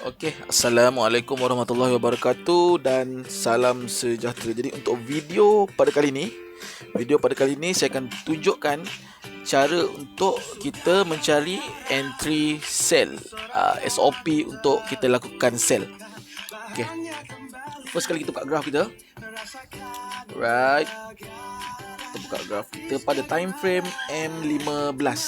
Okey, Assalamualaikum warahmatullahi wabarakatuh dan salam sejahtera. Jadi untuk video pada kali ini saya akan tunjukkan cara untuk kita mencari entry sell, SOP untuk kita lakukan sell. Okey. First kali kita buka graf kita. Right. Kita buka graf kita pada time frame M15.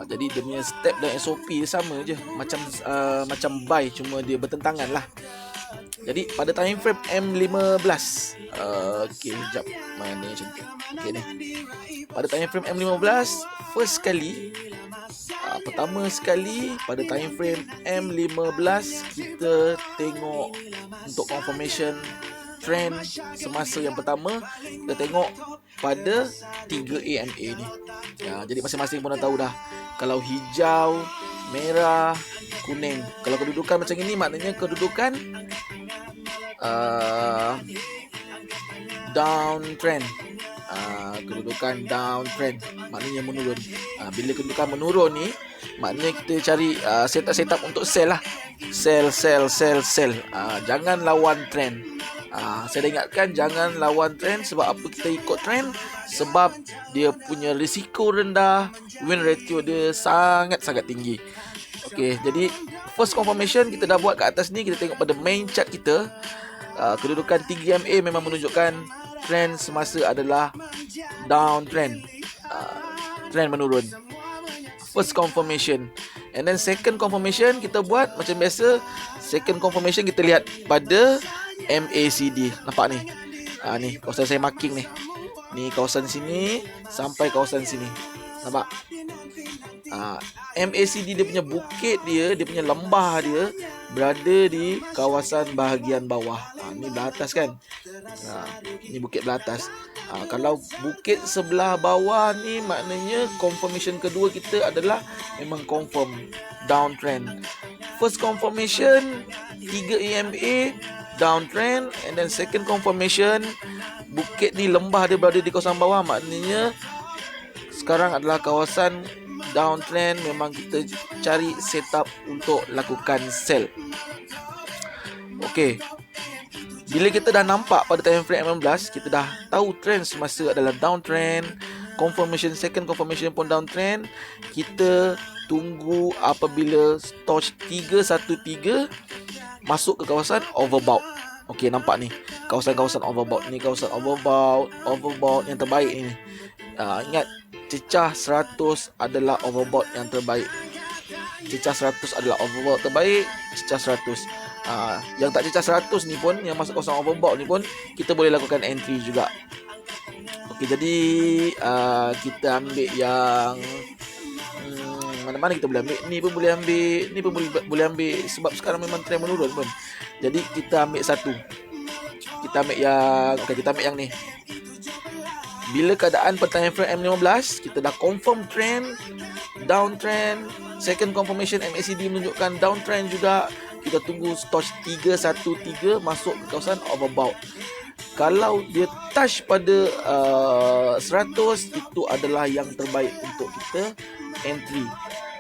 Jadi dia punya step dan SOP dia sama je, macam buy, cuma dia bertentangan lah. Jadi pada time frame M15, okey, sekejap, mana macam tu. Okey ni, pada time frame M15 first kali, pertama sekali pada time frame M15 kita tengok untuk confirmation trend semasa yang pertama. Kita tengok pada 3 AMA ni. Jadi masing-masing pun dah tahu dah, kalau hijau, merah, kuning. Kalau kedudukan macam ini maknanya kedudukan downtrend. Kedudukan downtrend maknanya menurun. Bila kedudukan menurun ni maknanya kita cari setup untuk sell lah. Sell. Jangan lawan trend. Saya dah ingatkan, jangan lawan trend. Sebab apa kita ikut trend? Sebab dia punya risiko rendah, win ratio dia sangat-sangat tinggi. Okey, jadi first confirmation kita dah buat kat atas ni. Kita tengok pada main chart kita, kedudukan 3MA memang menunjukkan trend semasa adalah downtrend, trend menurun. First confirmation. And then second confirmation kita buat macam biasa. Second confirmation kita lihat pada MACD. Nampak ni? Ni kawasan saya marking ni. Ni kawasan sini sampai kawasan sini. Nampak? MACD dia punya bukit dia punya lembah dia berada di kawasan bahagian bawah. Ni belah atas kan? Ni bukit belah atas. Kalau bukit sebelah bawah ni maknanya confirmation kedua kita adalah memang confirm downtrend. First confirmation 3 EMA downtrend, and then second confirmation bukit ni lembah dia berada di kawasan bawah, maknanya sekarang adalah kawasan downtrend. Memang kita cari setup untuk lakukan sell. Okey, bila kita dah nampak pada time frame 16, kita dah tahu trend semasa adalah downtrend, confirmation second confirmation pun downtrend. Kita tunggu apabila torch 313 masuk ke kawasan overbought. Okey, nampak ni kawasan-kawasan overbought. Ni kawasan overbought yang terbaik ni. Ingat, cecah 100 adalah overbought yang terbaik. Cecah 100 adalah overbought terbaik. Cecah 100. Yang tak cecah 100 ni pun, yang masuk kawasan overbought ni pun, kita boleh lakukan entry juga. Okey, jadi kita ambil yang mana-mana kita boleh ambil. Ni pun boleh ambil, ni pun boleh ambil, sebab sekarang memang trend menurun pun. Jadi kita ambil satu. Kita ambil yang kita ambil yang ni. Bila keadaan pada time frame M15 kita dah confirm trend downtrend, second confirmation MACD menunjukkan downtrend juga. Kita tunggu torch 313 masuk ke kawasan overbought. Kalau dia touch pada 100, itu adalah yang terbaik untuk kita entry.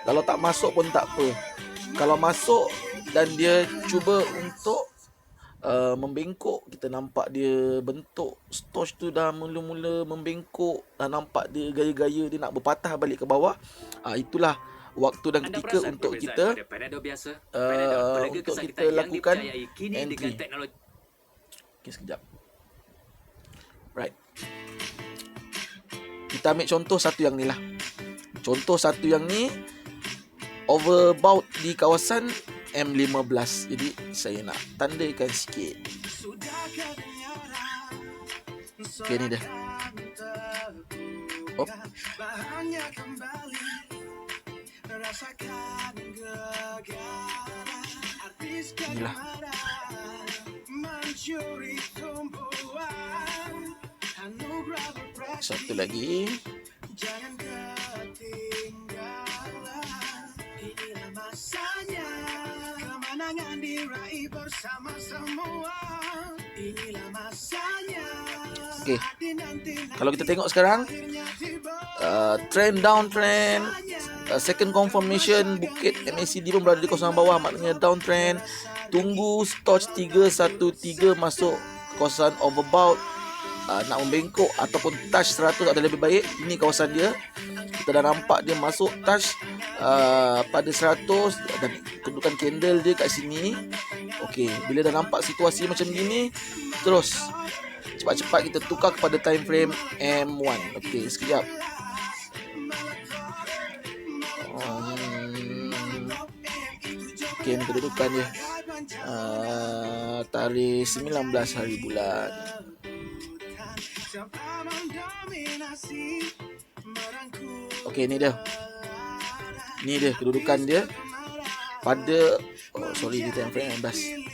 Kalau tak masuk pun tak apa. Kalau masuk dan dia cuba untuk membengkok, kita nampak dia bentuk stoch tu dah mula-mula membengkok, dah nampak dia gaya-gaya dia nak berpatah balik ke bawah. Itulah waktu dan ketika untuk kita lakukan entry. Okay, sekejap. Right. Kita ambil contoh satu yang ni lah. Contoh satu yang ni overbought di kawasan M15. Jadi saya nak tandakan sikit. Okey, ni dah. Inilah. Satu lagi. Okey, kalau kita tengok sekarang, trend downtrend second confirmation bukit MACD pun berada di kawasan bawah, maknanya downtrend. Tunggu Stoch 313 masuk kawasan overbought, nak membengkok ataupun touch 100 adalah lebih baik. Ini kawasan dia, kita dah nampak dia masuk touch pada 100 dan kedudukan candle dia kat sini. Okey, bila dah nampak situasi macam gini, terus cepat-cepat kita tukar kepada time frame M1. Okey, sekejap. Okey, ni kedudukan dia. Tarikh 19 hari bulan. Okey, ni dia. Ni dia kedudukan dia pada di time frame 15.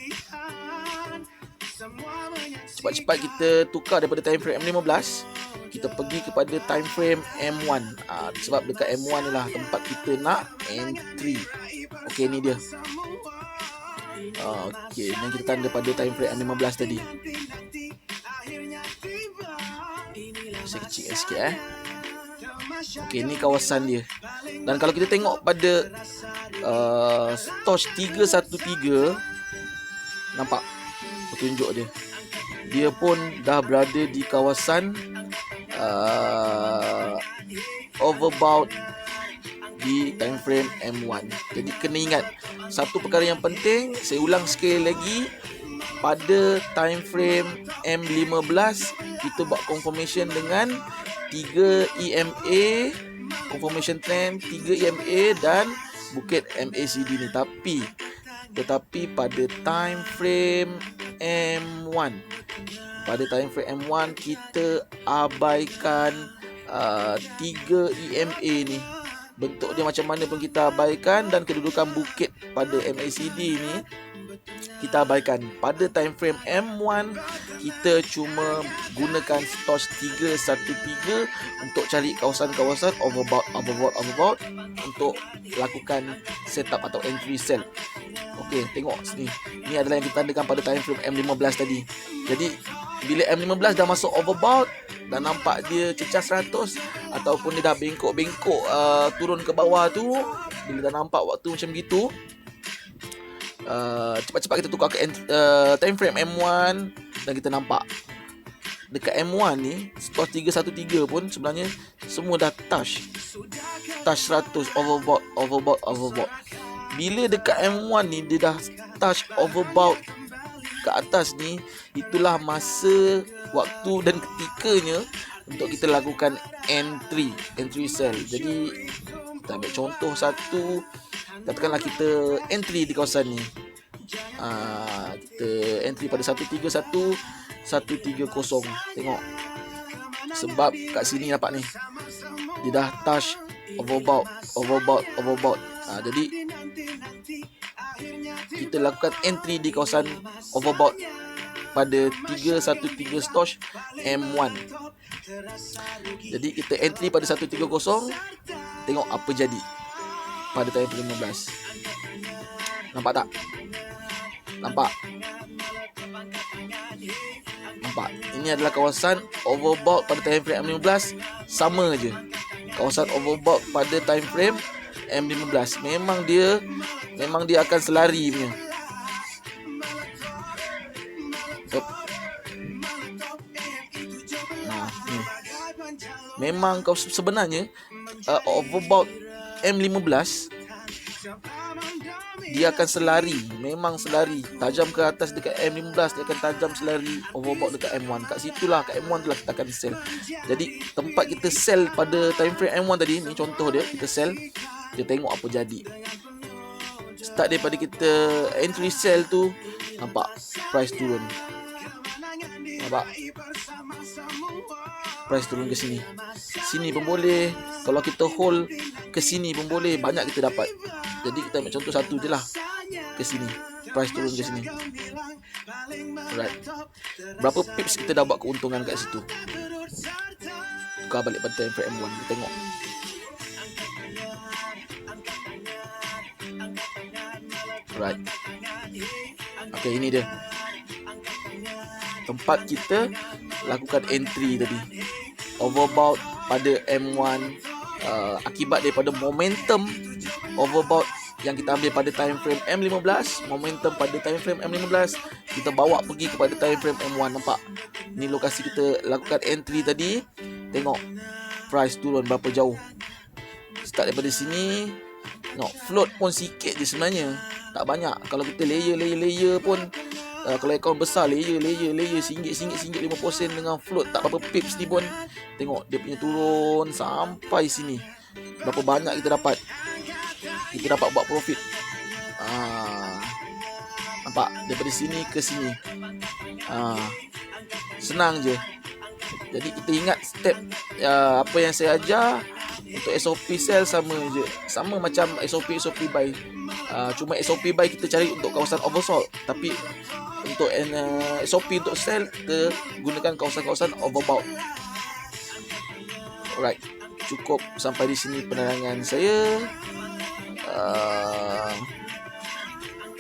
Cepat-cepat kita tukar daripada time frame M15, kita pergi kepada time frame M1. Sebab dekat M1 ni lah tempat kita nak entry. Okey, ni dia. Okey, dan kita tanda pada time frame M15 tadi. Saya kecil sikit Okey, ni kawasan dia. Dan kalau kita tengok pada Stoch 313, nampak petunjuk dia. Dia pun dah berada di kawasan overbought di time frame M1. Jadi kena ingat satu perkara yang penting, saya ulang sekali lagi, pada time frame M15 kita buat confirmation dengan 3 EMA, confirmation trend 3 EMA dan bukit MACD ni. Tetapi pada time frame M1, kita abaikan 3 EMA ni. Bentuk dia macam mana pun kita abaikan, dan kedudukan bukit pada MACD ni kita abaikan. Pada time frame M1 kita cuma gunakan Stoch 313 untuk cari kawasan-kawasan overbought untuk lakukan setup atau entry sell. Okey, tengok sini. Ini adalah yang kita tandakan pada time frame M15 tadi. Jadi bila M15 dah masuk overbought dan nampak dia cecah 100 ataupun dia dah bengkok-bengkok turun ke bawah tu, bila dah nampak waktu macam gitu, cepat-cepat kita tukar ke time frame M1 dan kita nampak dekat M1 ni Stoch 313 pun sebenarnya semua dah touch 100 overbought. Bila dekat M1 ni dia dah touch overbought ke atas ni, itulah masa, waktu dan ketikanya untuk kita lakukan entry sell. Jadi kita ambil contoh satu, katakanlah kita entry di kawasan ni. Kita entry pada 131 130. Tengok, sebab kat sini nampak ni dia dah touch overbought. Jadi kita lakukan entry di kawasan overbought pada 313 Stoch M1. Jadi kita entry pada 130. Tengok apa jadi pada time frame 15. Nampak tak? Nampak? Ini adalah kawasan overbought pada time frame M15. Sama je kawasan overbought pada time frame M15. Memang dia akan selari punya. Memang kau sebenarnya overbought M15 dia akan selari, memang selari tajam ke atas dekat M15, dia akan tajam selari overbought dekat M1. Kat situlah, kat M1 tu lah kita akan sell. Jadi tempat kita sell pada time frame M1 tadi, ni contoh dia, kita sell, kita tengok apa jadi. Start daripada kita entry sell tu, nampak price turun. Nampak? Price turun ke sini. Sini pun boleh. Kalau kita hold ke sini pun boleh. Banyak kita dapat. Jadi kita ambil contoh satu je lah. Ke sini. Price turun ke sini. Alright. Berapa pips kita dah buat keuntungan kat situ. Tukar balik pada time frame M1. Kita tengok. Alright. Okay, ini dia tempat kita lakukan entry tadi. Overbought pada M1 akibat daripada momentum overbought yang kita ambil pada time frame M15, momentum pada time frame M15 kita bawa pergi kepada time frame M1. Nampak? Ni lokasi kita lakukan entry tadi. Tengok price turun berapa jauh. Start daripada sini. Tengok float pun sikit je sebenarnya, tak banyak. Kalau kita layer pun kalau akaun besar layer RM1, RM5 dengan float tak berapa pips ni pun, tengok dia punya turun sampai sini. Berapa banyak kita dapat buat profit. Nampak? Daripada sini ke sini. Senang je. Jadi kita ingat step apa yang saya ajar. Untuk SOP sell sama je, sama macam SOP buy. Cuma SOP buy kita cari untuk kawasan oversold, tapi untuk SOP untuk sell kita gunakan kawasan-kawasan overbought. Alright, cukup sampai di sini penerangan saya.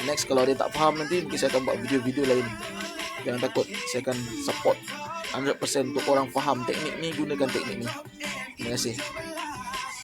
Next kalau ada tak faham nanti mungkin saya akan buat video-video lain. Jangan takut, saya akan support 100% untuk orang faham teknik ni, gunakan teknik ni. Terima kasih.